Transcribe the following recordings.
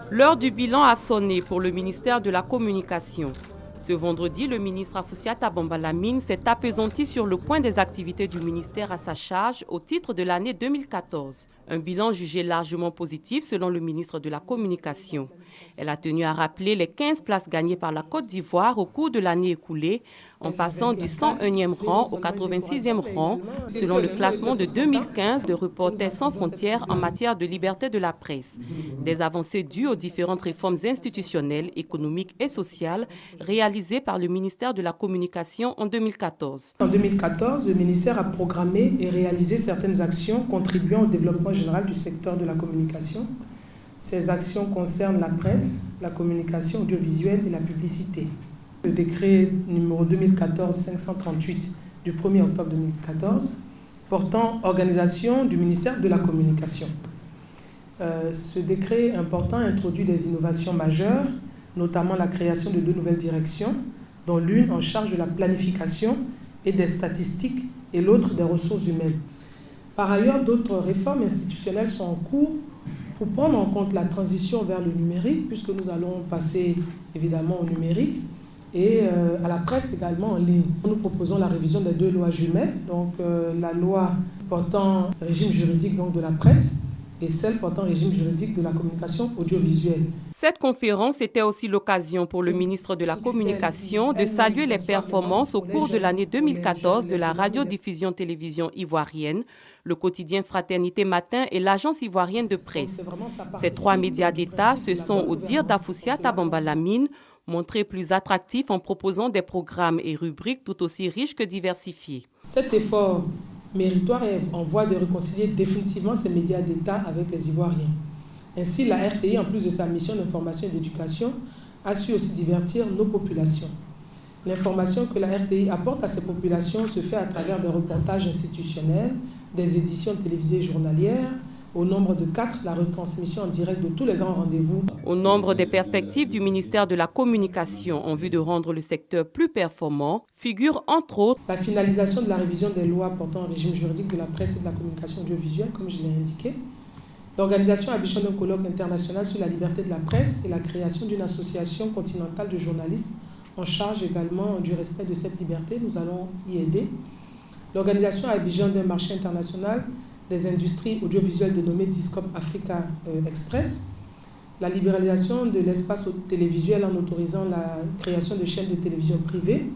L'heure du bilan a sonné pour le ministère de la Communication. Ce vendredi, le ministre Afoussiata Bamba-Lamine s'est appesanti sur le point des activités du ministère à sa charge au titre de l'année 2014. Un bilan jugé largement positif selon le ministre de la Communication. Elle a tenu à rappeler les 15 places gagnées par la Côte d'Ivoire au cours de l'année écoulée, en passant du 101e rang au 86e rang, selon le classement de 2015 de Reporters sans frontières en matière de liberté de la presse. Des avancées dues aux différentes réformes institutionnelles, économiques et sociales réalisées par le ministère de la Communication en 2014. En 2014, le ministère a programmé et réalisé certaines actions contribuant au développement général du secteur de la communication. Ces actions concernent la presse, la communication audiovisuelle et la publicité. Le décret numéro 2014-538 du 1er octobre 2014 portant organisation du ministère de la Communication. Ce décret important introduit des innovations majeures, notamment la création de 2 nouvelles directions, dont l'une en charge de la planification et des statistiques et l'autre des ressources humaines. Par ailleurs, d'autres réformes institutionnelles sont en cours pour prendre en compte la transition vers le numérique, puisque nous allons passer évidemment au numérique, et à la presse également en ligne. Nous proposons la révision des 2 lois jumelles, donc la loi portant régime juridique donc, de la presse, et celle portant régime juridique de la communication audiovisuelle. Cette conférence était aussi l'occasion pour le ministre de la Communication de saluer les performances au cours de l'année 2014 de la radiodiffusion-télévision ivoirienne, le quotidien Fraternité Matin et l'agence ivoirienne de presse. Ces 3 médias d'État se sont, au dire d'Afoussiata Bamba-Lamine, montrés plus attractifs en proposant des programmes et rubriques tout aussi riches que diversifiés. Cet effort méritoire est en voie de réconcilier définitivement ces médias d'État avec les Ivoiriens. Ainsi, la RTI, en plus de sa mission d'information et d'éducation, a su aussi divertir nos populations. L'information que la RTI apporte à ces populations se fait à travers des reportages institutionnels, des éditions télévisées journalières, au nombre de 4, la retransmission en direct de tous les grands rendez-vous. Au nombre des perspectives du ministère de la Communication en vue de rendre le secteur plus performant, figure entre autres la finalisation de la révision des lois portant un régime juridique de la presse et de la communication audiovisuelle, comme je l'ai indiqué, l'organisation à Abidjan d'un colloque international sur la liberté de la presse et la création d'une association continentale de journalistes en charge également du respect de cette liberté. Nous allons y aider. L'organisation à Abidjan d'un marché international des industries audiovisuelles dénommé Discop Africa Express, la libéralisation de l'espace télévisuel en autorisant la création de chaînes de télévision privées,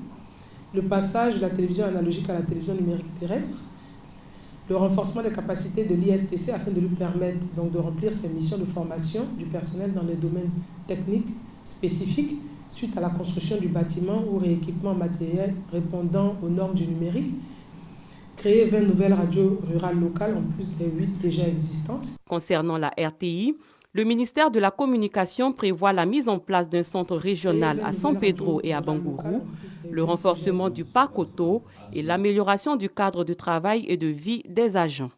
le passage de la télévision analogique à la télévision numérique terrestre, le renforcement des capacités de l'ISTC afin de lui permettre donc de remplir ses missions de formation du personnel dans les domaines techniques spécifiques suite à la construction du bâtiment ou rééquipement matériel répondant aux normes du numérique, créer 20 nouvelles radios rurales locales en plus des 8 déjà existantes. Concernant la RTI, le ministère de la Communication prévoit la mise en place d'un centre régional à San Pedro et à Bangourou, le renforcement du parc auto et l'amélioration du cadre de travail et de vie des agents.